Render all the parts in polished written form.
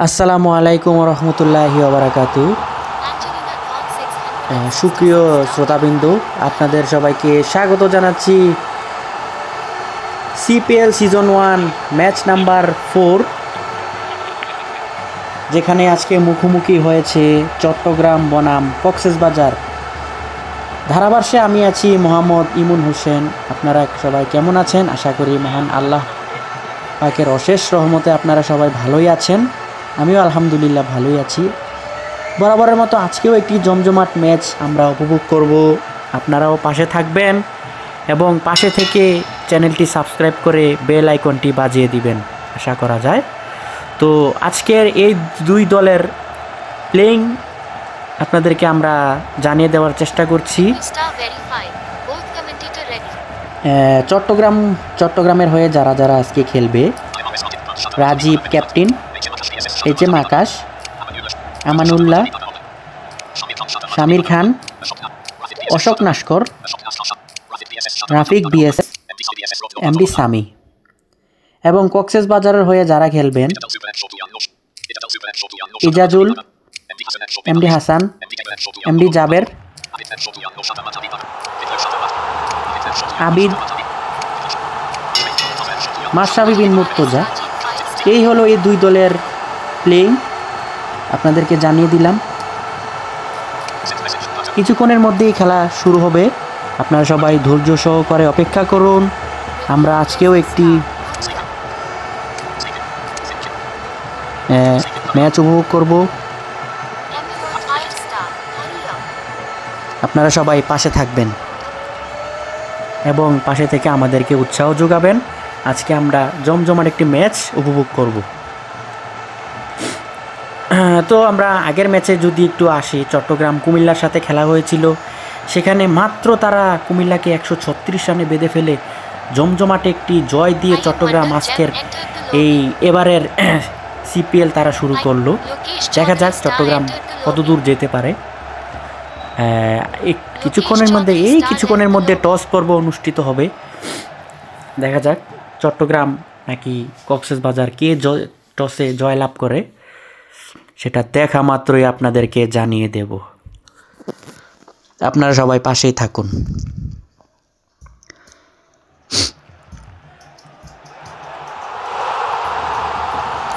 আসসালামু আলাইকুম রহমতুল্লাহি ওবারাকাতু। সুপ্রিয় শ্রোতাবিন্দু, আপনাদের সবাইকে স্বাগত জানাচ্ছি সিপিএল সিজন 1 ম্যাচ নাম্বার 4, যেখানে আজকে মুখোমুখি হয়েছে চট্টগ্রাম বনাম কক্সবাজার। ধারাভাষ্যে আমি আছি মোহাম্মদ ইমন হোসেন। আপনারা সবাই কেমন আছেন? আশা করি মহান আল্লাহ পাকের অশেষ রহমতে আপনারা সবাই ভালোই আছেন। আমিও আলহামদুলিল্লাহ ভালোই আছি। বরাবরের মতো আজকেও একটি জমজমাট ম্যাচ আমরা উপভোগ করব। আপনারাও পাশে থাকবেন এবং পাশে থেকে চ্যানেলটি সাবস্ক্রাইব করে বেল আইকনটি বাজিয়ে দিবেন আশা করা যায়। তো আজকের এই দুই দলের প্লেইং আপনাদেরকে আমরা জানিয়ে দেওয়ার চেষ্টা করছি। চট্টগ্রামের হয়ে যারা যারা আজকে খেলবে: রাজীব ক্যাপ্টেন, HM আকাশ, আমানুল্লাহ, শামির খান, অশোক নাস্কর, রাফিক BS, MD সামি। এবং কক্সবাজারের হয়ে যারা খেলবেন: ইজাজুল, MD হাসান, MD জাবের, আবিদ, মাশরাফি বিন মুর্তজা। এই হলো এই দুই দলের প্লেইং, আপনাদেরকে জানিয়ে দিলাম। কিছুক্ষণের মধ্যেই খেলা শুরু হবে, আপনারা সবাই ধৈর্য সহকারে অপেক্ষা করুন। আমরা আজকেও একটি ম্যাচ উপভোগ করব। আপনারা সবাই পাশে থাকবেন এবং পাশে থেকে আমাদেরকে উৎসাহ যোগাবেন। আজকে আমরা জমজমাট একটি ম্যাচ উপভোগ করব। তো আমরা আগের ম্যাচে যদি একটু আসি, চট্টগ্রাম কুমিল্লার সাথে খেলা হয়েছিল। সেখানে মাত্র তারা কুমিল্লাকে 136 রানে বেঁধে ফেলে জমজমাটে একটি জয় দিয়ে চট্টগ্রাম আজকের এবারের সিপিএল তারা শুরু করলো। দেখা যাক চট্টগ্রাম কতদূর যেতে পারে। কিছুক্ষণের মধ্যে টস পর্ব অনুষ্ঠিত হবে। দেখা যাক চট্টগ্রাম নাকি কক্সবাজার কে টসে জয়লাভ করে, সেটা দেখা মাত্রই আপনাদেরকে জানিয়ে দেব। আপনারা সবাই পাশেই থাকুন।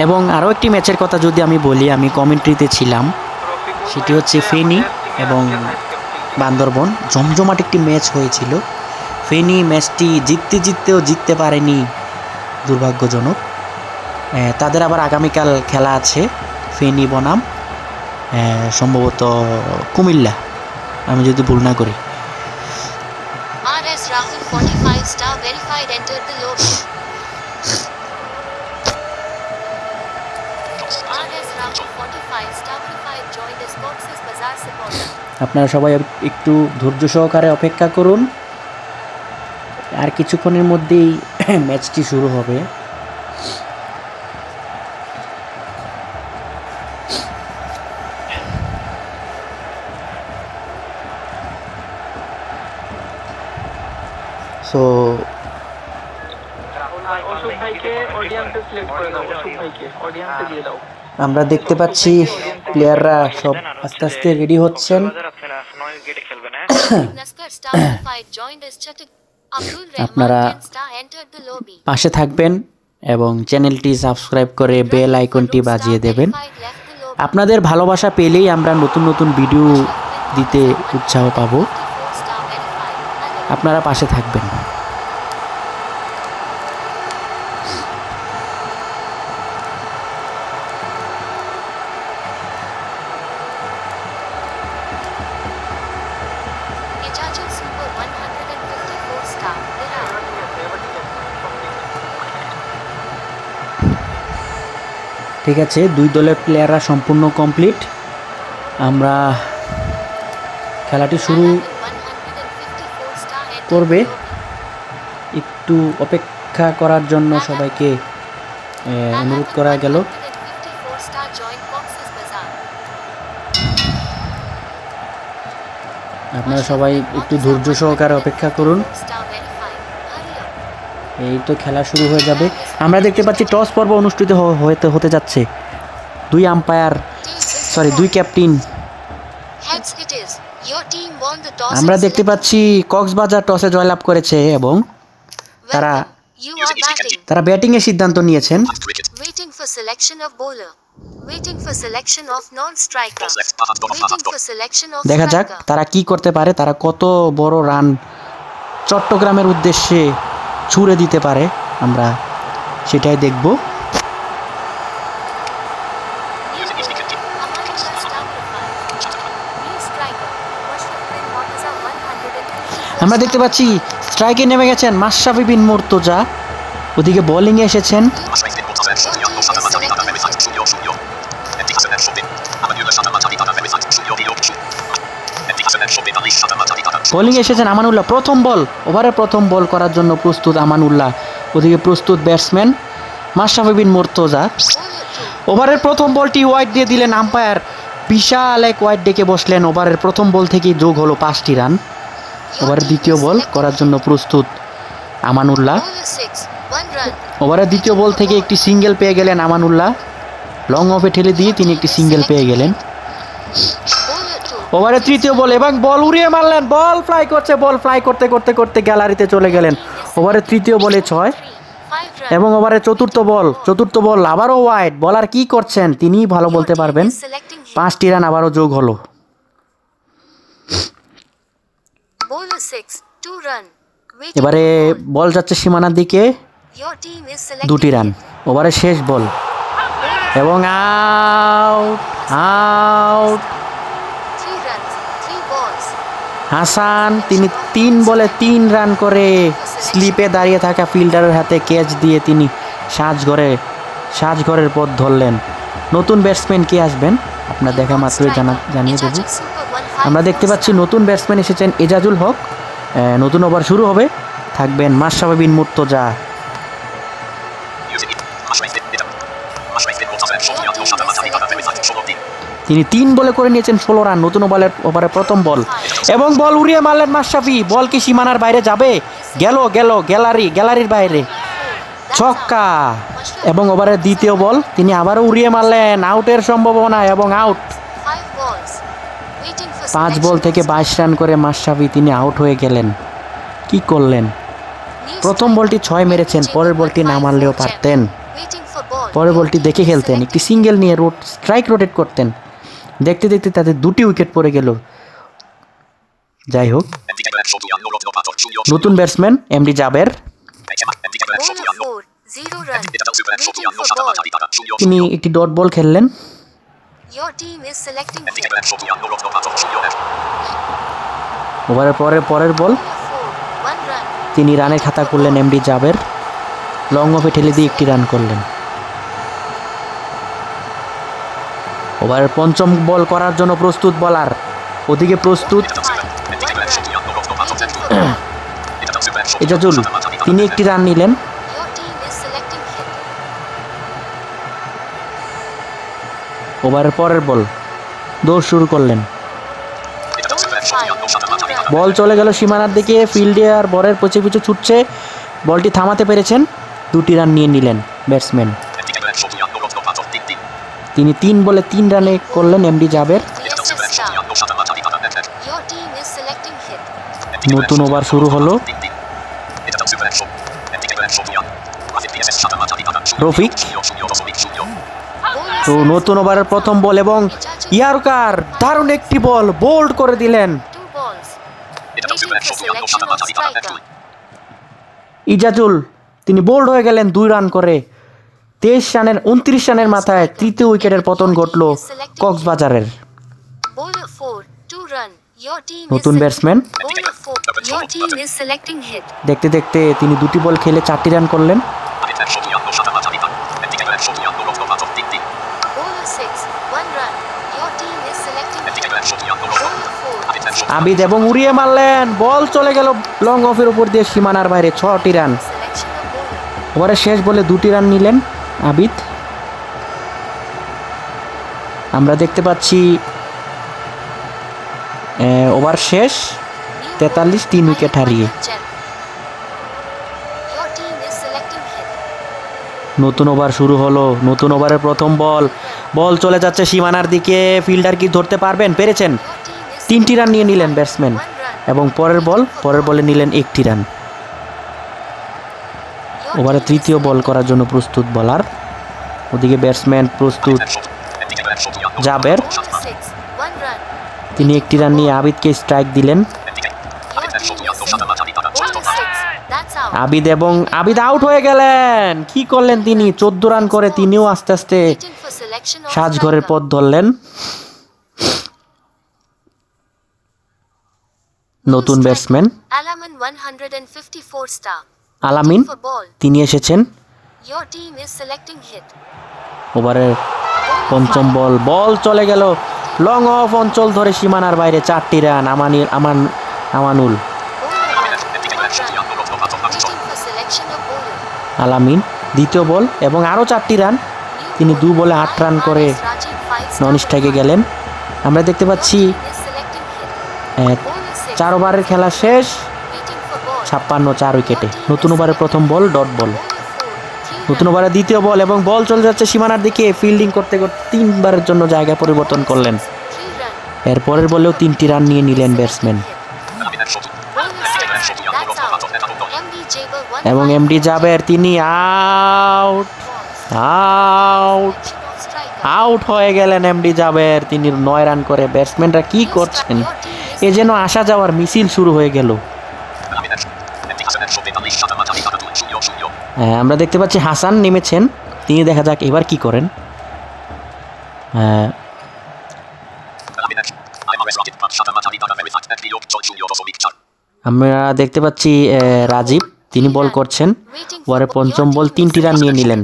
এবং আরও একটি ম্যাচের কথা যদি আমি বলি, আমি কমেন্ট্রিতে ছিলাম, সেটি হচ্ছে ফেনী এবং বান্দরবন। জমজমাট একটি ম্যাচ হয়েছিল। ফেনী ম্যাচটি জিততে পারেনি, দুর্ভাগ্যজনক। তাদের আবার আগামীকাল খেলা আছে, ফেনী বনাম সম্ভবত কুমিল্লা, আমি যদি ভুল না করি। আপনারা সবাই একটু ধৈর্য সহকারে অপেক্ষা করুন, আর কিছুক্ষণের মধ্যেই ম্যাচটি শুরু হবে। সো আমরা দেখতে পাচ্ছি প্লেয়াররা সব আস্তে আস্তে রেডি হচ্ছেন। আপনারা পাশে থাকবেন এবং চ্যানেলটি সাবস্ক্রাইব করে বেল আইকনটি বাজিয়ে দেবেন। আপনাদের ভালোবাসা পেলেই আমরা নতুন নতুন ভিডিও দিতে উৎসাহ পাব। আপনারা পাশে থাকবেন। ঠিক আছে, দুই দলের প্লেয়াররা সম্পূর্ণ কমপ্লিট। আমরা খেলাটি শুরু করবে, একটু অপেক্ষা করার জন্য সবাইকে অনুরোধ করা গেল। আপনারা সবাই একটু ধৈর্য সহকারে অপেক্ষা করুন। এই তো খেলা শুরু হয়ে যাবে। আমরা দেখতে পাচ্ছি টস পর্ব অনুষ্ঠিত হতে যাচ্ছে। দুই ক্যাপ্টেন। আমরা দেখতে পাচ্ছি কক্সবাজার টসে জয়লাভ করেছে এবং তারা ব্যাটিং এর সিদ্ধান্ত নিয়েছেন। দেখা যাক তারা কি করতে পারে, তারা কত বড় রান চট্টগ্রামের উদ্দেশ্যে ছুড়ে দিতে পারে, আমরা সেটাই দেখব। আমরা দেখতে পাচ্ছি স্ট্রাইকে নেমে গেছেন মাশরাফি বিন মুর্তজা, ওদিকে বোলিংয়ে এসেছেন। আমানুল্লাহ প্রথম বল, ওভারের প্রথম বল করার জন্য প্রস্তুত আমানুল্লাহ, ওদিকে প্রস্তুত ব্যাটসম্যান মাশরাফি বিন মুর্তজা। ওভারের প্রথম বলটি ওয়াইড দিয়ে দিলেন আম্পায়ার, বিশাল এক ওয়াইড ডেকে বসলেন। ওভারের প্রথম বল থেকেই যোগ হলো 5টি রান। ওভারের দ্বিতীয় বল করার জন্য প্রস্তুত আমানুল্লাহ। ওভারের দ্বিতীয় বল থেকে একটি সিঙ্গেল পেয়ে গেলেন আমানুল্লাহ, লং অফে ঠেলে দিয়ে তিনি একটি সিঙ্গেল পেয়ে গেলেন। ওভারের তৃতীয় বল এবং বল উড়িয়ে মারলেন, বল ফ্লাই করছে, বল ফ্লাই করতে করতে করতে গ্যালারিতে চলে গেলেন। ওভারের তৃতীয় বলে 6 এবং ওভারের চতুর্থ বল আবারও ওয়াইড। বলার কি করছেন তিনি ভালো বলতে পারবেন। 5টি রান আবারও যোগ হলো। এবারে বল যাচ্ছে সীমানার দিকে, 2টি রান। ওভারের শেষ বল এবং আউট। হাসান তিনি 3 বলে 3 রান করে স্লিপে দাঁড়িয়ে থাকা ফিল্ডারের হাতে ক্যাচ দিয়ে তিনি সাজঘরের পথ ধরলেন। নতুন ব্যাটসম্যান কে আসবেন আপনার দেখা মাত্রই জানিয়ে দেব। আমরা দেখতে পাচ্ছি নতুন ব্যাটসম্যান এসেছেন এজাজুল হক। নতুন ওভার শুরু হবে, থাকবেন মাশরাফি বিন মুর্তজা। তিনি 3 বলে করে নিয়েছেন 16 রান। নতুন ওভারের প্রথম বল এবং বল উড়িয়ে মারলেন মাশরাফি। বল কি সীমানার বাইরে যাবে? গেল গ্যালারির বাইরে, ছক্কা। এবং ওভারের দ্বিতীয় বল তিনি আবারও উড়িয়ে মারলেন, আউটের সম্ভাবনা এবং আউট। 5 বল থেকে 22 রান করে মাশরাফি তিনি আউট হয়ে গেলেন। কি করলেন? প্রথম বলটি 6 মেরেছেন, পরের বলটি না মারলেও পারতেন। পরের বলটি দেখে খেলতেন, একটি সিঙ্গেল নিয়ে স্ট্রাইক রোটেট করতেন। দেখতে দেখতে তাদের 2টি উইকেট পড়ে গেল। যাই হোক, নতুন ব্যাটসম্যান এমডি জাবের, তিনি একটি ডট বল খেললেন। ওভারের পরের বল তিনি রানের খাতা করলেন এমডি জাবের, লং অফে ঠেলে দিয়ে 1টি রান করলেন। ওভারের পঞ্চম বল করার জন্য প্রস্তুত বলার, ওদিকে প্রস্তুত এজাজুল, তিনি 1টি রান নিলেন। ওভারের পরের বল দৌড় শুরু করলেন, বল চলে গেল সীমানার দিকে, ফিল্ডে আর বলের পিছু ছুটছে, বলটি থামাতে পেরেছেন, 2টি রান নিয়ে নিলেন ব্যাটসম্যান। তিনি 3 বলে 3 রানে করলেন এমডি জাবের। নতুন ওভার শুরু হলো। রফিক, তো নতুন ওভারের প্রথম বল এবং ইয়ারকার দারুণ একটি বল বোল্ড করে দিলেন। ইজাজুল তিনি বোল্ড হয়ে গেলেন 2 রান করে। 29 রানের মাথায় তৃতীয় উইকেটের পতন ঘটল কক্সবাজারের। নতুন ব্যাটসম্যান, দেখতে দেখতে তিনি 2টি বল খেলে 4টি রান করলেন। আবিদ এবং উড়িয়ে মারলেন, বল চলে গেল লং অফের উপর দিয়ে সীমানার বাইরে, 6টি রান। ওভারের শেষ বলে 2টি রান নিলেন আবিদ। আমরা দেখতে পাচ্ছি ওভার শেষ, 43, 3 উইকেট হারিয়ে। নতুন ওভার শুরু হলো। নতুন ওভারের প্রথম বল, বল চলে যাচ্ছে সীমানার দিকে। ফিল্ডার কি ধরতে পারবেন? পেরেছেন। 3টি রান নিয়ে নিলেন ব্যাটসম্যান এবং পরের বলে নিলেন 1টি রান। ওভারে তৃতীয় বল করার জন্য প্রস্তুত বোলার। ওদিকে ব্যাটসম্যান প্রস্তুত জাবের, তিনি 1টি রান নিয়ে আবিদকে স্ট্রাইক দিলেন। আবিদ আউট হয়ে গেলেন। কি করলেন তিনি? 14 রান করে তিনিও আস্তে আস্তে সাজঘরের পথ ধরলেন। নতুন ব্যাটসম্যান আলামিন, তিনি এসেছেন। ওভারের পঞ্চম বল চলে গেল লং অফ অঞ্চল ধরে সীমানার বাইরে। 4টি রান। আমানুল আলামিন দ্বিতীয় বল এবং আরও 4টি রান। তিনি 2 বলে 8 রান করে নন স্ট্রাইকে গেলেন। আমরা দেখতে পাচ্ছি 4 ওভারের খেলা শেষ, 56 উইকেটে। নতুন ওভারের প্রথম বল ডট বল। নতুন ওভারের দ্বিতীয় বল এবং বল চলে যাচ্ছে সীমানার দিকে। ফিল্ডিং করতে করতে 3বারের জন্য জায়গা পরিবর্তন করলেন। এর পরের বলেও 3টি রান নিয়ে নিলেন ব্যাটসম্যান এবং এমডি জাবের, তিনি আউট হয়ে গেলেন। এমডি জাবের, তিনি 9 রান করে। ব্যাটসম্যানরা কি করছেন? এ যেন আসা যাওয়ার মিছিল শুরু হয়ে গেল। আমরা দেখতে পাচ্ছি হাসান নেমেছেন। তিনি দেখা যাক এবার কি করেন। আমরা দেখতে পাচ্ছি রাজীব, তিনি বল করছেন। ওভারে পঞ্চম বল 3টি রান নিয়ে নিলেন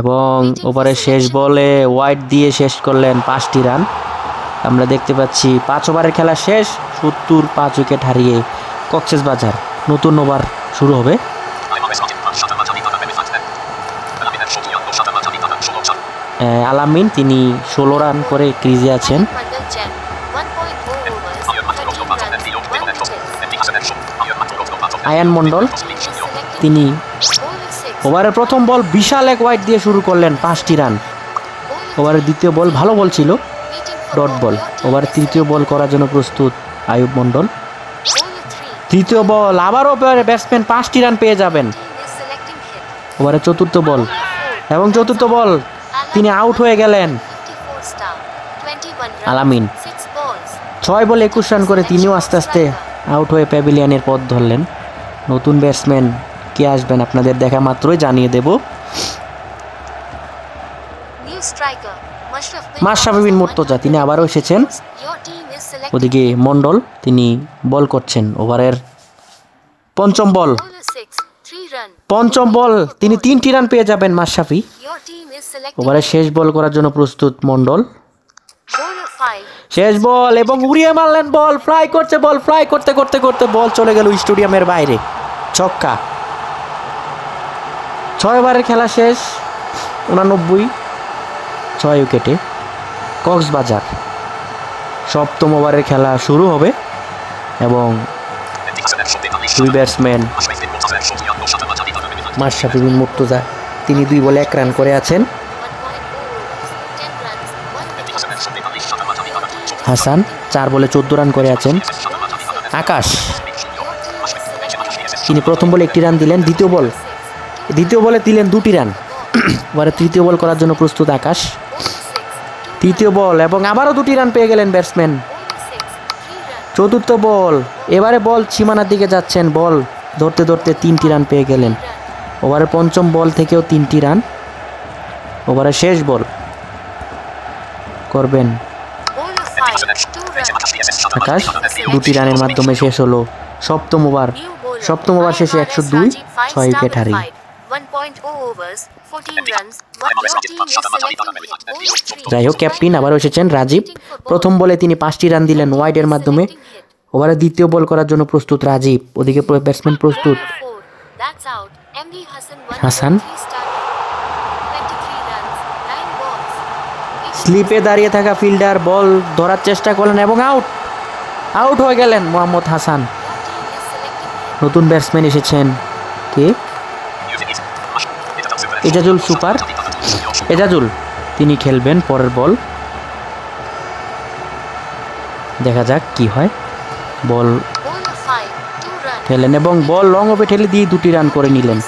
এবং ওভারের শেষ বলে ওয়াইড দিয়ে শেষ করলেন 5টি রান। আমরা দেখতে পাচ্ছি 5 ওভারের খেলা শেষ, 75 উইকেট হারিয়ে কক্সবাজার। নতুন ওভার শুরু হবে। আলামিন, তিনি 16 রান করে ক্রিজে আছেন। আয়ান মন্ডল, তিনি ওভারের প্রথম বল বিশাল এক ওয়াইড দিয়ে শুরু করলেন, 5টি রান। ওভারের দ্বিতীয় বল ভালো বল ছিল, ডট বল। ওভারের তৃতীয় বল করার জন্য প্রস্তুত আয়ুব মন্ডল। তৃতীয় বল আবারও ব্যাটসম্যান 5টি রান পেয়ে যাবেন। ওভারের চতুর্থ বল এবং চতুর্থ বল তিনি আউট হয়ে গেলেন। আলামিন 6 বলে 21 রান করে তিনিও আস্তে আস্তে আউট হয়ে প্যাভিলিয়নের পথ ধরলেন। নতুন ব্যাটসম্যান কে আসবেন আপনাদের দেখা মাত্রই জানিয়ে দেব। মাশরাফি বিন মুর্তজা, তিনি আবারও এসেছেন। ওদিকে মন্ডল, তিনি বল করছেন। ওভারের পঞ্চম বল তিনি 3টি রান পেয়ে যাবেন মাশরাফি। ওভারের শেষ বল করার জন্য প্রস্তুত মন্ডল। শেষ বল এবং উড়িয়ে মারলেন বল। ফ্লাই করতে করতে বল চলে গেল স্টেডিয়ামের বাইরে। ছক্কা। 6 ওভারের খেলা শেষ, 89, 6 উইকেটে কক্সবাজার। সপ্তম ওভারের খেলা শুরু হবে এবং 2 ব্যাটসম্যান মাশরাফি বিন মুর্তজা, তিনি 2 বলে 1 রান করে আছেন। হাসান 4 বলে 14 রান করে আছেন। আকাশ, তিনি প্রথম বলে 1টি রান দিলেন। দ্বিতীয় বলে দিলেন 2টি রান। এবারে তৃতীয় বল করার জন্য প্রস্তুত আকাশ। তৃতীয় বল এবং আবারও 2টি রান পেয়ে গেলেন ব্যাটসম্যান। চতুর্থ বল, এবারে বল সীমানার দিকে যাচ্ছেন, বল ধরতে 3টি রান পেয়ে গেলেন। ওভারের পঞ্চম বল থেকেও 3টি রান। ওভারের শেষ বল করবেন আকাশ, 2টি রানের মাধ্যমে শেষ হলো সপ্তম ওভার। সপ্তম ওভার শেষে 102, 6 উইকেট হারিয়ে। যাই হোক, ক্যাপ্টেন আবারও এসেছেন রাজীব। প্রথম বলে তিনি 5টি রান দিলেন ওয়াইডের মাধ্যমে। ওভারে দ্বিতীয় বল করার জন্য প্রস্তুত রাজীব। ওদিকে ব্যাটসম্যান প্রস্তুত হাসান। স্লিপে দাঁড়িয়ে থাকা ফিল্ডার বল ধরার চেষ্টা করলেন এবং আউট হয়ে গেলেন মোহাম্মদ হাসান। নতুন ব্যাটসম্যান এসেছেন, কে? এজাজুল সুপার, এজাজুল, তিনি খেলবেন পরের বল। দেখা যাক কি হয়। বল খেলেন এবং বল লং অফে ঠেলে দিয়ে 2টি রান করে নিলেন।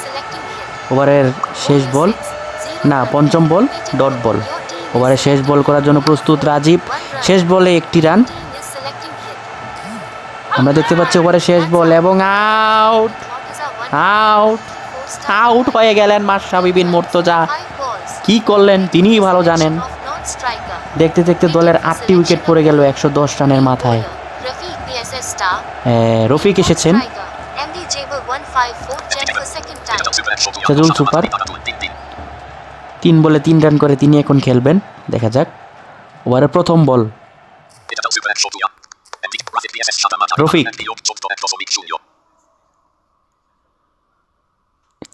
ওভারের শেষ বল, না পঞ্চম বল, ডট বল। ওভারে শেষ বল করার জন্য প্রস্তুত রাজীব। শেষ বলে 1টি রান আমরা দেখতে পাচ্ছি। ওভারে শেষ বল এবং আউট, আউট, আউট হয়ে গেলেন মাশরাফি বিন মুর্তজা। কি করলেন তিনিই ভালো জানেন। দেখতে দেখতে দলের 8টি উইকেট পড়ে গেল 110 রানের মাথায়। রফিক এসেছেন, এজাজুল সুপার 3 বলে 3 রান করে তিনি এখন খেলবেন। দেখা যাক। ওভারের প্রথম বল, রফিক,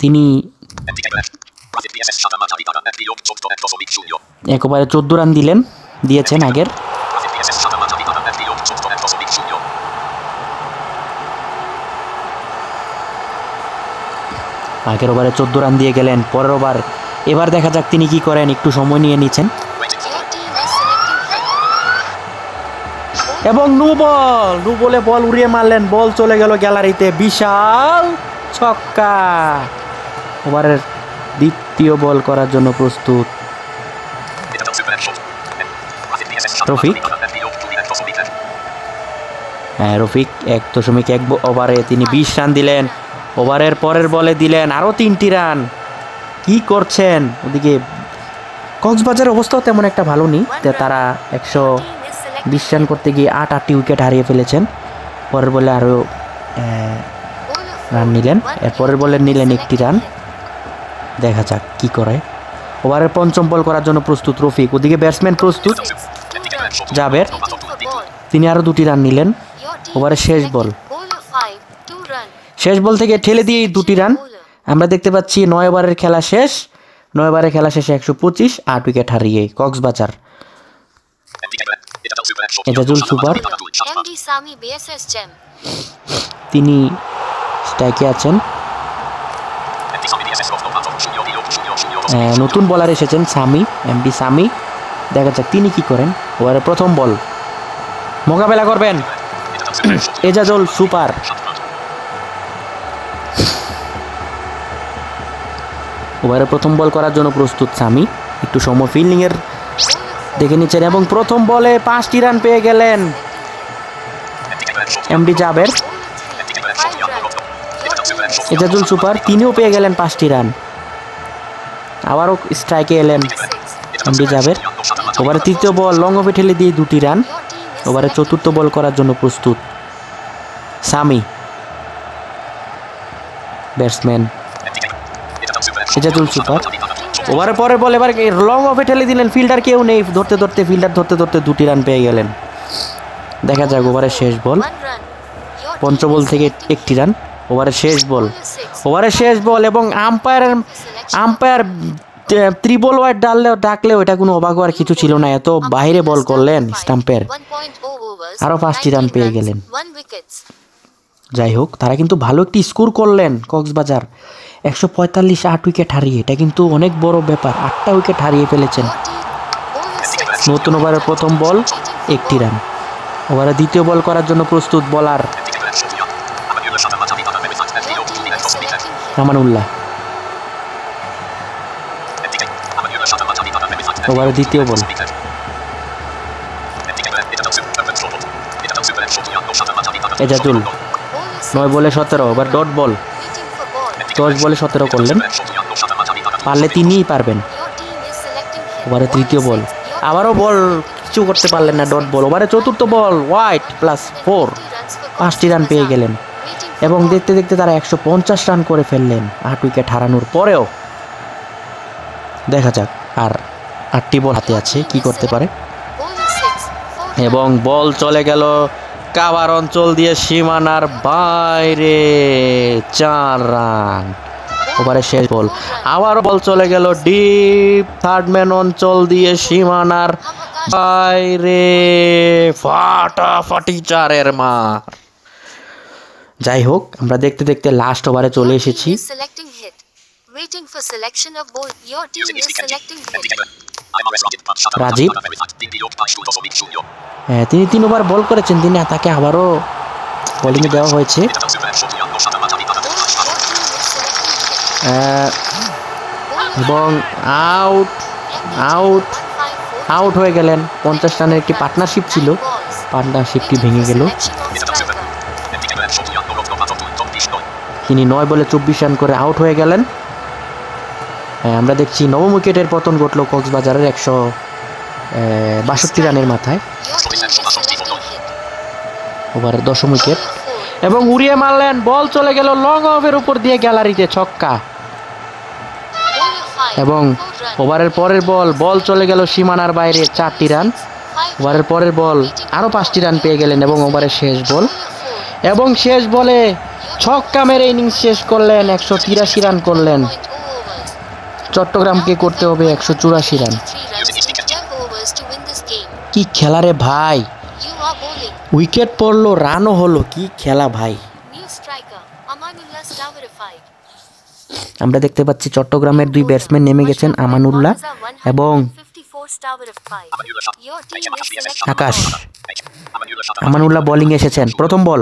তিনি 1 ওভারে 14 রান দিয়েছেন আগের। ওভারে 14 রান দিয়ে গেলেন। পরের ওভার, এবার দেখা যাক তিনি কি করেন। একটু সময় নিয়ে নিচ্ছেন এবং নো বলে বল উড়িয়ে মারলেন। বল চলে গেল গ্যালারিতে, বিশাল ছক্কা। ওভারের দ্বিতীয় বল করার জন্য প্রস্তুত রফিক। রফিক 1.1 ওভারে তিনি 20 রান দিলেন। ওভারের পরের বলে দিলেন আরও 3টি রান। কি করছেন ওদিকে? কক্সবাজারের অবস্থাও তেমন একটা ভালো নেই, তারা 120 রান করতে গিয়ে 8টি উইকেট হারিয়ে ফেলেছেন। পরের বলে আরও রান নিলেন। এরপরের বলে নিলেন 1টি রান। দেখা যাক কি করে। ওভারের পঞ্চম বল করার জন্য প্রস্তুত রফিক। ওদিকে ব্যাটসম্যান প্রস্তুত জাবের, তিনি আরও 2টি রান নিলেন। ওভারের শেষ বল, শেষ বল থেকে ঠেলে দিয়ে 2টি রান আমরা দেখতে পাচ্ছি। 9 ওভারের খেলা শেষ। 9 ওভারের খেলা শেষে 125, 8 উইকেট হারিয়ে কক্সবাজার। এজাজুল সুপার, তিনি স্ট্রাইকে আছেন। নতুন বোলার এসেছেন সামি, এমডি সামি। দেখা যাক তিনি কি করেন। ওভারে প্রথম বল, মোকাবেলা করবেন এজাজুল সুপার। ওভারে প্রথম বল করার জন্য প্রস্তুত সামি। একটু সময় ফিল্ডিংয়ের দেখে নিচ্ছেন এবং প্রথম বলে 5টি রান পেয়ে গেলেন এমডি জাবের। এজাজুল সুপার তিনিও পেয়ে গেলেন 5টি রান। আবারও স্ট্রাইকে এলেন এমডি জাবের। ওভারে তৃতীয় বল লং অফে ঠেলে দিয়ে 2টি রান। ওভারে চতুর্থ বল করার জন্য প্রস্তুত সামি, ব্যাটসম্যান এজাজুল সুপার। ওভারের পরের বল এবার লং অফে ঠেলে দিলেন। ফিল্ডার কেউ নেই, ধরতে ধরতে 2টি রান পেয়ে গেলেন। দেখা যাক ওভারের শেষ বল, পঞ্চবল থেকে 1টি রান। ওভারের শেষ বল এবং আম্পায়ার ত্রিবল ওয়াইড ডাকলেও এটা কোনো অবাক হওয়ার কিছু ছিল না। এত বাইরে বল করলেন স্টাম্পের। আরও 5টি রান পেয়ে গেলেন। যাই হোক, তারা কিন্তু ভালো একটি স্কোর করলেন কক্সবাজার। 145, 8 উইকেট হারিয়ে, এটা কিন্তু অনেক বড় ব্যাপার। 8টা উইকেট হারিয়ে ফেলেছেন। নতুন ওভারের প্রথম বল 1টি রান। ওভারে দ্বিতীয় বল করার জন্য প্রস্তুত বোলার আমানুল্লাহ। ওভারে দ্বিতীয় বল, এজাজুল 9 বলে 17। ওভার ডট বল, 10 বলে 17 করলেন। পারলে তিনিই পারবেন। ওভারে তৃতীয় বল, আবারও বল কিছু করতে পারলেন না, ডট বল। ওভারে চতুর্থ বল ওয়াইড +4, 5টি রান পেয়ে গেলেন এবং দেখতে দেখতে তারা 150 রান করে ফেললেন 8 উইকেট হারানোর পরেও। দেখা যাক আর 8টি বল হাতে আছে, কি করতে পারে। এবং বল চলে গেল কাভার অঞ্চল দিয়ে সীমানার বাইরে, 4 রান। ওভারে শেষ বল, আবারও বল চলে গেল ডিপ থার্ড ম্যান অঞ্চল দিয়ে সীমানার বাইরে, ফাটাফাটি 4-এর মার। যাই হোক, আমরা দেখতে দেখতে লাস্ট ওভারে চলে এসেছি। রাজীব, হ্যাঁ, তিনি 3 ওভার বল করেছেন, তিনি তাকে আবারও বোলিংয়ে দেওয়া হয়েছে। এবং আউট আউট আউট হয়ে গেলেন। 50 রানের একটি পার্টনারশিপ ছিল, পার্টনারশিপটি ভেঙে গেল। তিনি 9 বলে 24 রান করে আউট হয়ে গেলেন। আমরা দেখছি নবম উইকেটের পতন ঘটল কক্সবাজারের 162 রানের মাথায়। ওভারের 10ম উইকেট এবং উড়িয়ে মারলেন, বল চলে গেল লং অফের উপর দিয়ে, গ্যালারিতে ছক্কা। এবং ওভারের পরের বল চলে গেল সীমানার বাইরে, 4টি রান। ওভারের পরের বল আরও 5টি রান পেয়ে গেলেন এবং ওভারের শেষ বল, এবং শেষ বলে ছক্কা মেরে ইনিংস শেষ করলেন। 183 রান করলেন। চট্টগ্রামকে করতে হবে 184 রান। কি খেলা রে ভাই, উইকেট পড়লো, রানও হলো, কি খেলা ভাই। আমরা দেখতে পাচ্ছি চট্টগ্রামের 2 ব্যাটসম্যান নেমে গেছেন, আমানুল্লাহ এবং আকাশ। আমানুল্লাহ বোলিং এসেছেন, প্রথম বল,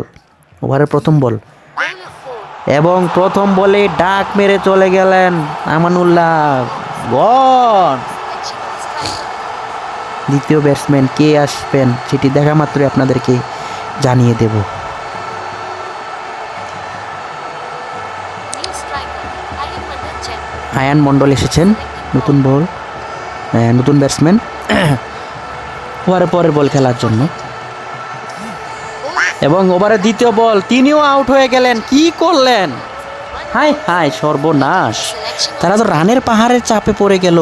ওভারের প্রথম বল, এবং প্রথম বলে ডাক মেরে চলে গেলেন আমানুল্লাহ, গন। দ্বিতীয় ব্যাটসম্যান কে আসবেন সেটি দেখা মাত্রই আপনাদেরকে জানিয়ে দেব। আয়ান মন্ডল এসেছেন, নতুন বল, নতুন ব্যাটসম্যান, ওভারের পরের বল খেলার জন্য। এবং ওভারের দ্বিতীয় বল, তিনিও আউট হয়ে গেলেন। কি করলেন, হাই হাই সর্বনাশ, তারা তো রানের পাহাড়ের চাপে পড়ে গেল।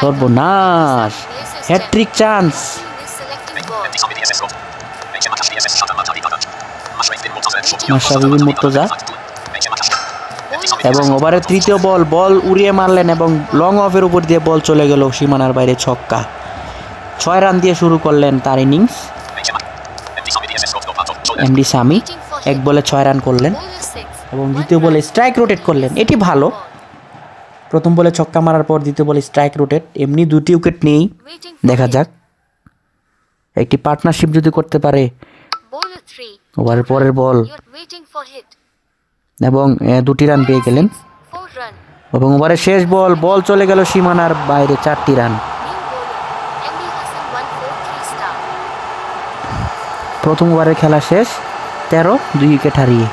সর্বনাশ, হ্যাট্রিক চান্স। মাশরাফি মুর্তজা। এবং ওভারের তৃতীয় বল উড়িয়ে মারলেন এবং লং অফের উপর দিয়ে বল চলে গেল সীমানার বাইরে, ছক্কা। 6 রান দিয়ে শুরু করলেন তার ইনিংস। এমডি সামি 1 বলে 6 রান করলেন এবং দ্বিতীয় বলে স্ট্রাইক রোটেট করলেন, এটি ভালো। প্রথম বলে ছক্কা মারার পর দ্বিতীয় বলে স্ট্রাইক রোটেট, এমনি 2টি উইকেট নেই, দেখা যাক একটি পার্টনারশিপ যদি করতে পারে। ওভারের পরের বল এবং 2টি রান পেয়ে গেলেন। এবং ওভারের শেষ বল চলে গেল সীমানার বাইরে, 4টি রান। প্রথম ওভারের খেলা শেষ, 13, 2 উইকেট হারিয়ে।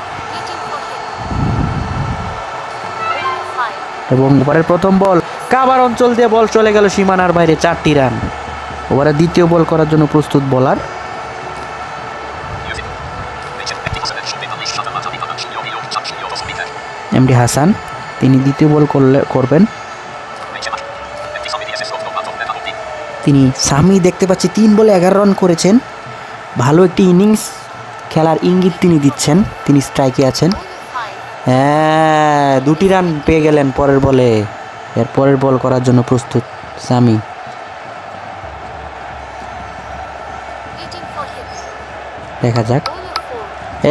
এবং ওভারের প্রথম বল কাভার অঞ্চল দিয়ে বল চলে গেল সীমানার বাইরে, 4টি রান। ওভারের দ্বিতীয় বল করার জন্য প্রস্তুত বোলার এমডি হাসান, তিনি দ্বিতীয় বল করবেন। তিনি সামি দেখতে পাচ্ছি 3 বলে 11 রান করেছেন, ভালো একটি ইনিংস খেলার ইঙ্গিত তিনি দিচ্ছেন, তিনি স্ট্রাইকে আছেন। হ্যাঁ, 2টি রান পেয়ে গেলেন পরের বলে। এর পরের বল করার জন্য প্রস্তুত সামি। দেখা যাক,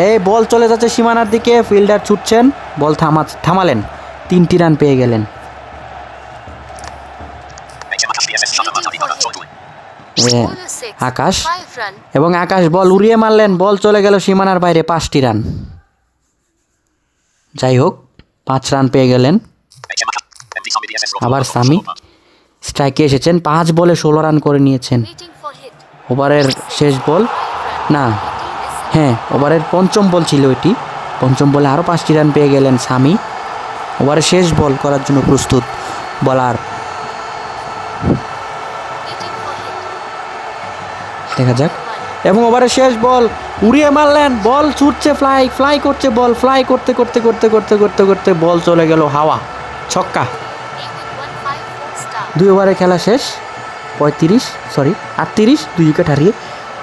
এই বল চলে যাচ্ছে সীমানার দিকে, ফিল্ডার ছুটছেন, বল থামালেন, 3টি রান পেয়ে গেলেন। আকাশ, এবং আকাশ বল উড়িয়ে মারলেন, বল চলে গেল সীমানার বাইরে, 5টি রান। যাই হোক, 5 রান পেয়ে গেলেন। আবার সামি স্ট্রাইকে এসেছেন, 5 বলে 16 রান করে নিয়েছেন। ওভারের শেষ বল, না, হ্যাঁ, ওভারের 5ম বল ছিল এটি। 5ম বলে আরও 5টি রান পেয়ে গেলেন সামি। ওভারের শেষ বল করার জন্য প্রস্তুত বলার, দেখা যাক। এবং ওভারের শেষ বল উড়িয়ে মারলেন, বল ছুটছে, ফ্লাই করছে, বল ফ্লাই করতে করতে করতে করতে করতে করতে বল চলে গেল হাওয়া, ছক্কা। 2 ওভারের খেলা শেষ, 38, 2 উইকেট হারিয়ে।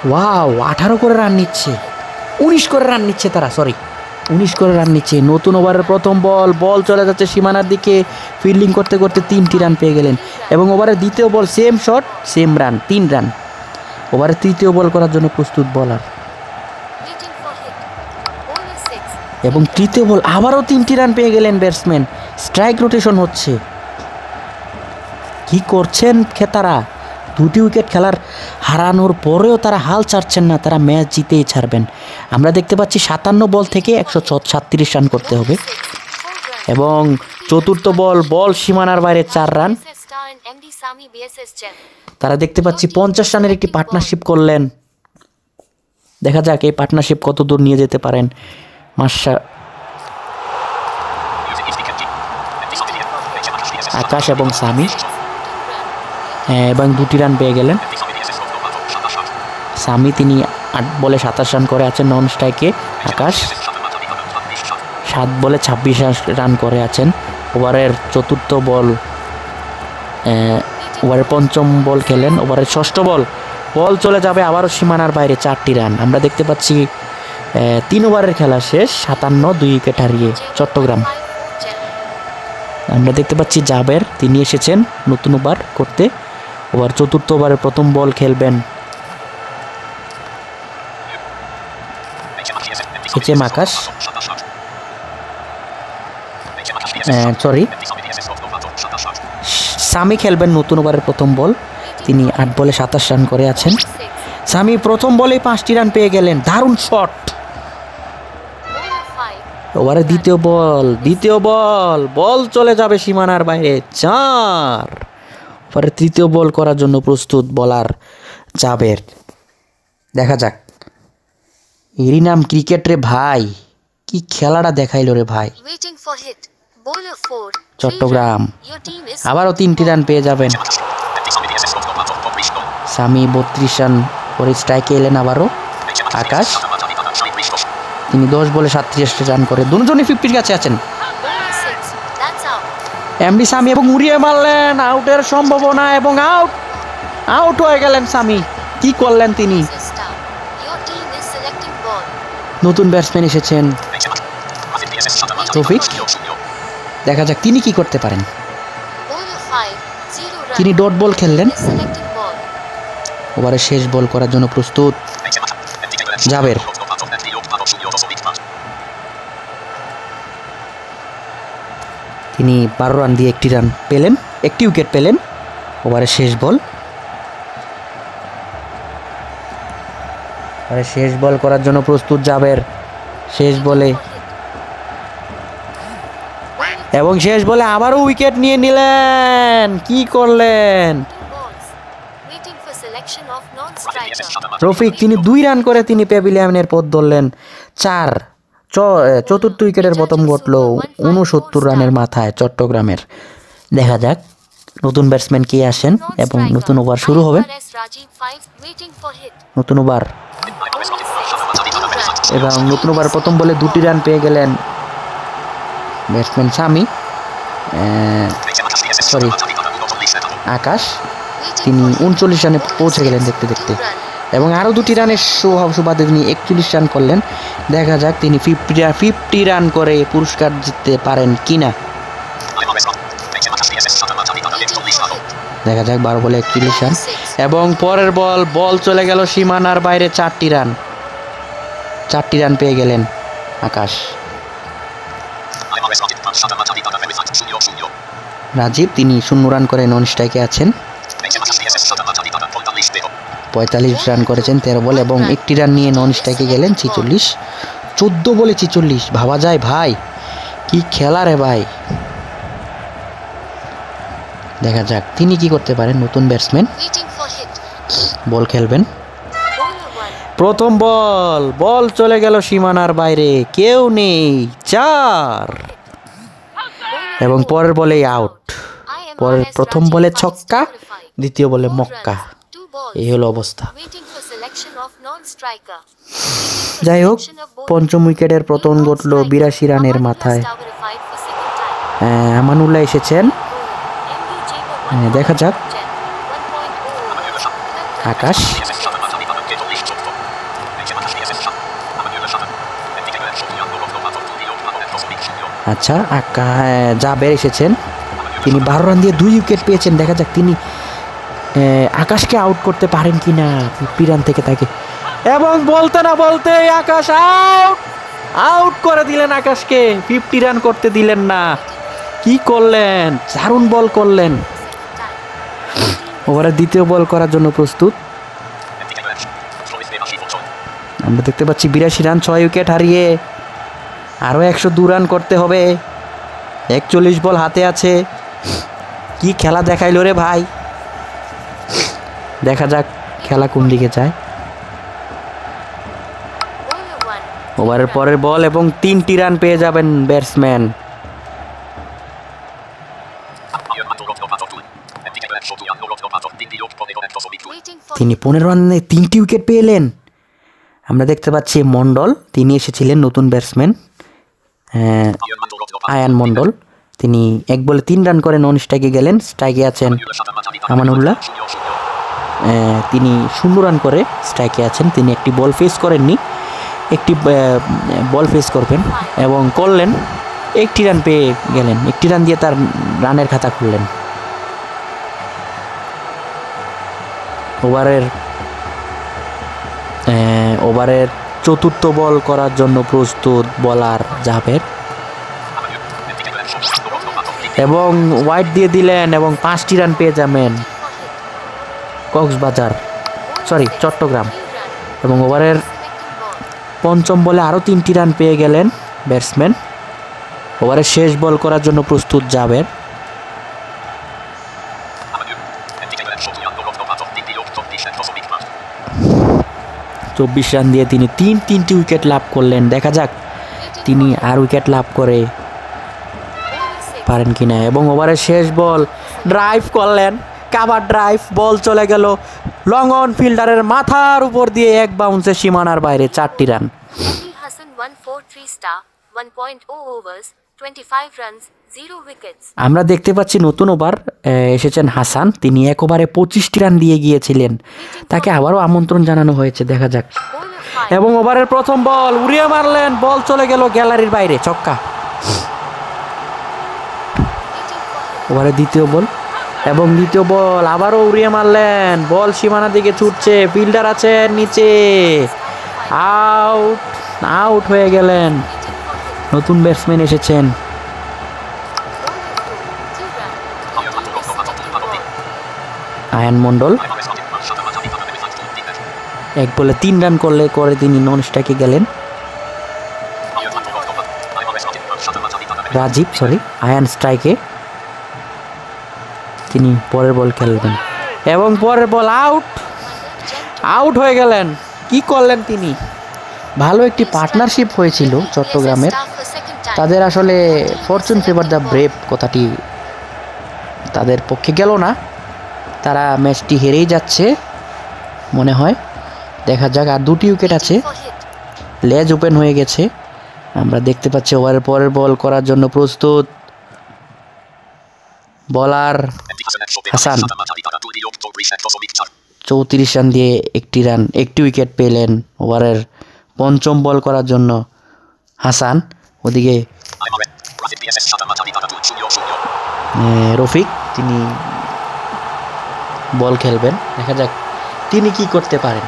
ওয়াও, 18 করে রান নিচ্ছে, 19 করে রান নিচ্ছে তারা, 19 করে রান নিচ্ছে। নতুন ওভারের প্রথম বল চলে যাচ্ছে সীমানার দিকে, ফিল্ডিং করতে করতে 3টি রান পেয়ে গেলেন। এবং ওভারের দ্বিতীয় ball same shot, same run, 3 run. ওভারের তৃতীয় বল করার জন্য প্রস্তুত বোলার এবং তৃতীয় বল আবারও 3টি রান পেয়ে গেলেন ব্যাটসম্যান। স্ট্রাইক রোটেশন হচ্ছে। কি করছেন খেতারা? 2টি উইকেট খেলার হারানোর পরেও তারা হাল ছাড়ছেন না, তারা ম্যাচ জিতেই ছাড়বেন। আমরা দেখতে পাচ্ছি 57 বল থেকে 136 রান করতে হবে এবং চতুর্থ বল সীমানার বাইরে 4 রান। তারা দেখতে পাচ্ছি 50 রানের একটি পার্টনারশিপ করলেন। দেখা যাক এই পার্টনারশিপ কত দূর নিয়ে যেতে পারেন। আকাশ এবং সামি এবং 2টি রান পেয়ে গেলেন। সামি তিনি 8 বলে 27 রান করে আছেন নন স্ট্রাইকে। আকাশ 7 বলে 26 রান করে আছেন। ওভারের চতুর্থ বল, ওভারের পঞ্চম বল খেলেন। ওভারের ষষ্ঠ বল চলে যাবে আবারও সীমানার বাইরে, 4টি রান। আমরা দেখতে পাচ্ছি 3 ওভারের খেলা শেষ, 57 2 উইকেট হারিয়ে চট্টগ্রাম। আমরা দেখতে পাচ্ছি জাবের তিনি এসেছেন নতুন ওভার করতে। ওভার চতুর্থ ওভারের প্রথম বল খেলবেন আকাশ, সামি খেলবেন নতুন ওভারের প্রথম বল। তিনি 8 বলে 27 রান করে আছেন। সামি প্রথম বলেই 5টি রান পেয়ে গেলেন। দারুণ শট। ওভারে দ্বিতীয় বল চলে যাবে সীমানার বাইরে, 4। ওভারে তৃতীয় বল করার জন্য প্রস্তুত বলার জাবের। দেখা যাক। এরই নাম ক্রিকেট রে ভাই, কি খেলাটা দেখাইল রে ভাই। চট্টগ্রাম আবারও 3টি রান পেয়ে যাবেন। সামি 32 রান করে স্ট্রাইকে এলেন আবারও। আকাশ তিনি 10 বলে 37 রান করে দুজনই 50-র কাছে আছেন। এমডি সামি এবং উড়িয়ে মারলেন, আউটের সম্ভাবনা এবং আউট হয়ে গেলেন সামি। কি করলেন তিনি? নতুন ব্যাটসম্যান এসেছেন রফিক। দেখা যাক তিনি কি করতে পারেন। তিনি ডট বল খেললেন। ওভারে শেষ বল করার জন্য প্রস্তুত জাবের। তিনি 12 রান দিয়ে 1 উইকেট পেলেন। ওভারে শেষ বল করার জন্য প্রস্তুত জাবের। শেষ বলে আবারও উইকেট নিয়ে নিলেন। কি করলেন রফিক? তিনি 2 রান করে তিনি প্যাভিলিয়নের পথ ধরলেন। চতুর্থ উইকেটের পতন ঘটল 69 রানের মাথায় চট্টগ্রামের। দেখা যাক নতুন ব্যাটসম্যান কে আসেন এবং নতুন ওভার শুরু হবে। নতুন ওভার এবং নতুন ওভার প্রথম বলে 2টি রান পেয়ে গেলেন ব্যাটসম্যান সামি, আকাশ। তিনি 39 রানে পৌঁছে গেলেন দেখতে দেখতে এবং আরও 2টি রানের সুবাদে তিনি 41 রান করলেন। দেখা যাক তিনি 50 রান করে পুরস্কার জিততে পারেন কিনা। দেখা যাক 12 বলে 41 রান এবং পরের বল চলে গেল সীমানার বাইরে, 4টি রান পেয়ে গেলেন আকাশ। রাজীব তিনি 0 রান করে নন স্ট্রাইকে আছেন। 45 রান করেছেন 13 বল এবং 1টি রান নিয়ে নন স্ট্রাইকে গেলেন 46। 14 বলে 46, ভাবা যায় ভাই, কি খেলা রে ভাই। দেখা যাক তিনি কি করতে পারেন। নতুন ব্যাটসম্যান বল খেলবেন। প্রথম বল চলে গেল সীমানার বাইরে, কেউ নেই, 4 এবং পরের বলে আউট। পরের প্রথম বলে ছক্কা, দ্বিতীয় বলে মক্কা। এই হলো অবস্থা। যাই হোক, পঞ্চম উইকেটের পতন ঘটল 82 রানের মাথায়। আমানুল্লাহ এসেছেন। দেখা যাক আকাশ। আচ্ছা, জাবের এসেছেন। তিনি 12 রান দিয়ে 2 উইকেট পেয়েছেন। দেখা যাক তিনি আকাশকে আউট করতে পারেন কিনা 50 রান থেকে তাকে। এবং বলতে না বলতে আকাশ আউট। আউট করে দিলেন আকাশকে, 50 রান করতে দিলেন না। কি করলেন, দারুণ বল করলেন। ওভারের দ্বিতীয় বল করার জন্য প্রস্তুত। আমরা দেখতে পাচ্ছি 82 রান, 6 উইকেট হারিয়ে আরও 102 রান করতে হবে। 41 বল হাতে আছে। কি খেলা দেখাইল রে ভাই। দেখা যাক খেলা কোন দিকে যায়। ওভারের পরের বল এবং 3টি রান পেয়ে যাবেন ব্যাটসম্যান। তিনি 15 রানে 3টি উইকেট পেলেন। আমরা দেখতে পাচ্ছি মন্ডল, তিনি এসেছিলেন নতুন ব্যাটসম্যান আয়ান মন্ডল। তিনি 1 বলে 3 রান করে নন স্ট্রাইকে গেলেন। স্ট্রাইকে আছেন আমানুল্লাহ, তিনি 0 রান করে স্ট্রাইকে আছেন। তিনি একটি বল ফেস করেননি, একটি বল ফেস করবেন এবং করলেন। 1টি রান পেয়ে গেলেন। 1টি রান দিয়ে তার রানের খাতা খুললেন। ওভারের চতুর্থ বল করার জন্য প্রস্তুত বোলার জাভেদ, এবং ওয়াইড দিয়ে দিলেন এবং 5টি রান পেয়ে যাবেন চট্টগ্রাম। এবং ওভারের পঞ্চম বলে আরও 3টি রান পেয়ে গেলেন ব্যাটসম্যান। ওভারের শেষ বল করার জন্য প্রস্তুত জাভেদ। 24 রান দিয়ে তিনি 3টি উইকেট লাভ করলেন। দেখা যাক তিনি আর উইকেট লাভ করে পারেন কিনা। এবং ওভারের শেষ বল ড্রাইভ করলেন, কাভার ড্রাইভ, বল চলে গেল লং অন ফিল্ডারের মাথার উপর দিয়ে, 1 বাউন্সে সীমানার বাইরে, 4টি রান। আমরা দেখতে পাচ্ছি নতুন ওভার এসেছেন হাসান, তিনি 1 ওভারে 25টি রান দিয়ে গিয়েছিলেন। তাকে আবারও আমন্ত্রণ জানানো হয়েছে, দেখা যাক। এবং ওভারের প্রথম বল উড়িয়ে মারলেন, বল চলে গেল গ্যালারির বাইরে, ছক্কা। ওভারের দ্বিতীয় বল এবং দ্বিতীয় বল আবারও উড়িয়ে মারলেন, বল সীমানার দিকে ছুটছে, ফিল্ডার আছেন নিচে, আউট হয়ে গেলেন। নতুন ব্যাটসম্যান এসেছেন আয়ান মন্ডল। 1 বলে 3 রান করে তিনি নন স্ট্রাইকে গেলেন। আয়ান স্ট্রাইকে, তিনি পরের বল খেলবেন এবং পরের বল আউট হয়ে গেলেন। কি করলেন তিনি। ভালো একটি পার্টনারশিপ হয়েছিল চট্টগ্রামের। তাদের আসলে ফরচুন ফেভার দ্য ব্রেভ কথাটি তাদের পক্ষে গেল না, তারা ম্যাচটি হেরেই যাচ্ছে মনে হয়। দেখা যাক, আর 2টি উইকেট আছে, লেজ ওপেন হয়ে গেছে। আমরা দেখতে পাচ্ছি ওভারের পরের বল করার জন্য প্রস্তুত বোলার হাসান। 34 রান দিয়ে 1টি উইকেট পেলেন। ওভারের পঞ্চম বল করার জন্য হাসান, ওদিকে রফিক, তিনি বল খেলবেন। দেখা যাক তিনি কি করতে পারেন।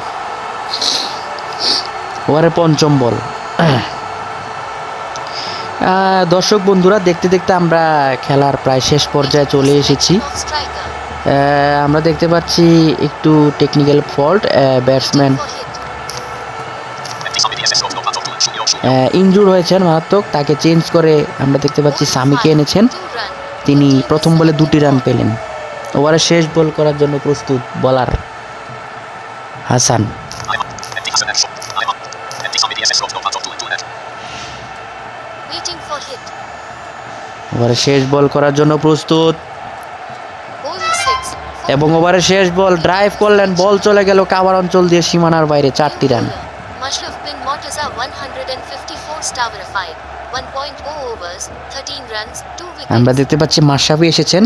ওভারের পঞ্চম বল। দর্শক বন্ধুরা, দেখতে দেখতে আমরা খেলার প্রায় শেষ পর্যায়ে চলে এসেছি। আমরা দেখতে পাচ্ছি একটু টেকনিক্যাল ফল্ট, ব্যাটসম্যান ইনজুর হয়েছেন মারাত্মক, তাকে চেঞ্জ করে আমরা দেখতে পাচ্ছি সামিকে এনেছেন। তিনি প্রথম বলে 2টি রান পেলেন। ওভারের শেষ বল করার জন্য প্রস্তুত বোলার হাসান। ওভারের শেষ বল করার জন্য প্রস্তুত এবং ওভারের শেষ বল ড্রাইভ করলেন, বল চলে গেল কাভার অঞ্চল দিয়ে সীমানার বাইরে, 4টি রান। আমরা দেখতে পাচ্ছি মাশরাফি এসেছেন,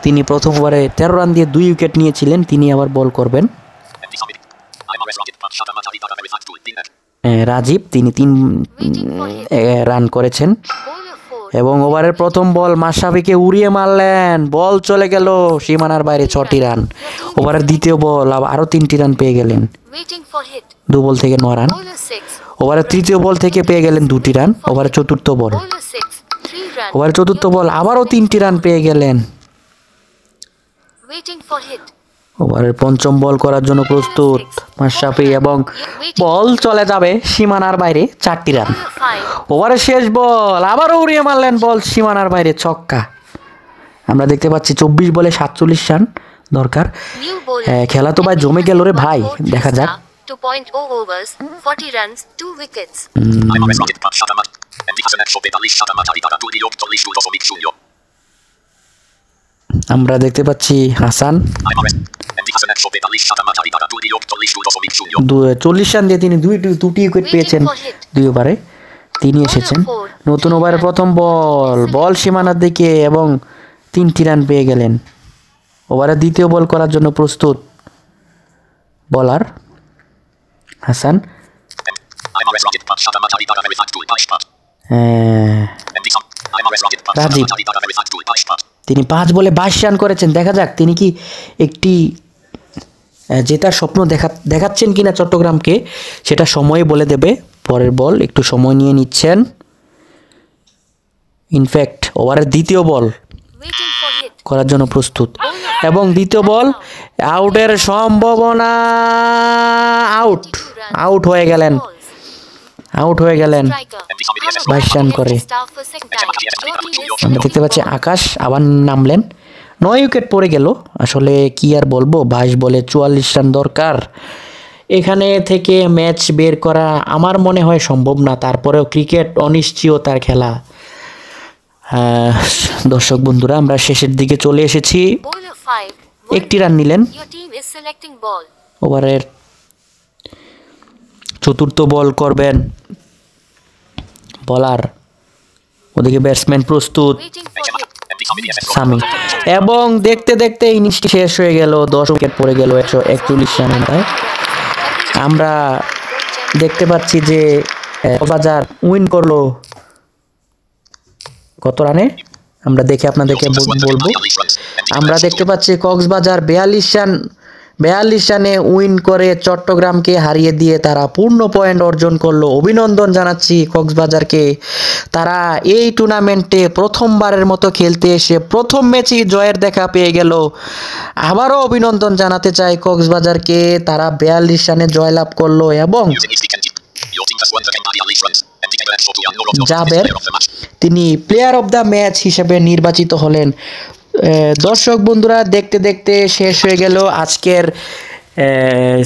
তিনি প্রথম ওভারে 13 রান দিয়ে 2 উইকেট নিয়েছিলেন। তিনি আবার বল করবেন। রাজীব, তিনি 3 রান করেছেন। এবং ওভারের প্রথম বল মাশরাফিকে উড়িয়ে মারলেন, বল চলে গেল সীমানার বাইরে, 6টি রান। ওভারের দ্বিতীয় বল আরও 3টি রান পেয়ে গেলেন, 2 বল থেকে 9 রান। ওভারের তৃতীয় বল থেকে পেয়ে গেলেন 2টি রান। ওভারের চতুর্থ বল, Bowler 6, 3 runs. ওভারের চতুর্থ বল আবারও 3টি রান পেয়ে গেলেন। Waiting for hit. ওভারের পঞ্চম বল করার জন্য প্রস্তুত মাশরাফি এবং বল চলে যাবে সীমানার বাইরে, 4টি রান। Bowler 5, ওভারের শেষ বল আবারও উড়িয়ে মারলেন বল সীমানার বাইরে, ছক্কা। আমরা দেখতে পাচ্ছি 24 বলে 47 রান দরকার। new bowler. খেলা তো ভাই জমে গেল রে ভাই, 1 4 দেখা যাক। 2.0 overs, 40 runs, 2 wickets. আমরা দেখতে পাচ্ছি হাসান 40 রান দিয়ে তিনি দুটি উইকেট পেয়েছেন 2 ওভারে। তিনি এসেছেন। নতুন ওভারের প্রথম বল সীমানার দিকে এবং 3টি রান পেয়ে গেলেন। ওভারের দ্বিতীয় বল করার জন্য প্রস্তুত বলার হাসান। রাজীব তিনি 5 বলে 22 রান করেছেন। দেখা যাক তিনি কি একটি জেতার স্বপ্ন দেখাচ্ছেন কিনা চট্টগ্রামকে, সেটা সময় বলে দেবে। পরের বল একটু সময় নিয়ে নিচ্ছেন। ইনফ্যাক্ট ওভারের দ্বিতীয় বল Waiting for hit. করার জন্য প্রস্তুত এবং দ্বিতীয় বল আউটের সম্ভাবনা, আউট হয়ে গেলেন, আউট হয়ে গেলেন Striker. 22 রান করে। Star for second time. Totally missed. আমরা দেখতে পাচ্ছি আকাশ আবার নামলেন, 9 উইকেট পড়ে গেল। আসলে কি আর বলবো, 22 বলে 44 রান দরকার। এখানে থেকে ম্যাচ বের করা আমার মনে হয় সম্ভব না। তারপরেও ক্রিকেট অনিশ্চয়তার খেলা। দর্শক বন্ধুরা, আমরা শেষের দিকে চলে এসেছি। Bowler 5. 1টি রান নিলেন। Your team is selecting ball. ওভারের চতুর্থ বল করবেন বলার, ওদিকে ব্যাটসম্যান প্রস্তুত Waiting for hit. সামি এবং দেখতে দেখতে ইনিংসটি শেষ হয়ে গেল। 10 উইকেট পড়ে গেল 141 রানে। আমরা দেখতে পাচ্ছি যে কক্সবাজার উইন করলো কত রানে, আমরা দেখে আপনাদেরকে বলবো। আমরা দেখতে পাচ্ছি কক্সবাজার 42 রানে উইন করে চট্টগ্রামকে হারিয়ে দিয়ে তারা পূর্ণ পয়েন্ট অর্জন করলো। অভিনন্দন জানাচ্ছি কক্সবাজারকে। তারা এই টুর্নামেন্টে প্রথমবারের মতো খেলতে এসে প্রথম ম্যাচেই জয়ের দেখা পেয়ে গেল। আবারও অভিনন্দন জানাতে চাই কক্সবাজারকে, তারা 42 রানে জয়লাভ করলো এবং জাবের তিনি প্লেয়ার অফ দ্য ম্যাচ হিসেবে নির্বাচিত হলেন। দর্শক বন্ধুরা, দেখতে দেখতে শেষ হয়ে গেল আজকের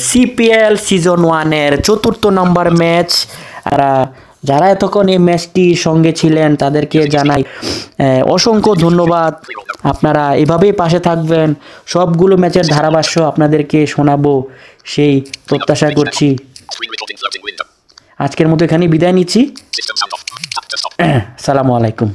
সিপিএল সিজন 1-এর 4র্থ নম্বর ম্যাচ। আর যারা এতক্ষণ এই ম্যাচটি সঙ্গে ছিলেন তাদেরকে জানাই অসংখ্য ধন্যবাদ। আপনারা এভাবেই পাশে থাকবেন, সবগুলো ম্যাচের ধারাভাষ্য আপনাদেরকে শোনাবো সেই প্রত্যাশা করছি। আজকের মতো এখানেই বিদায় নিচ্ছি। আসসালামু আলাইকুম।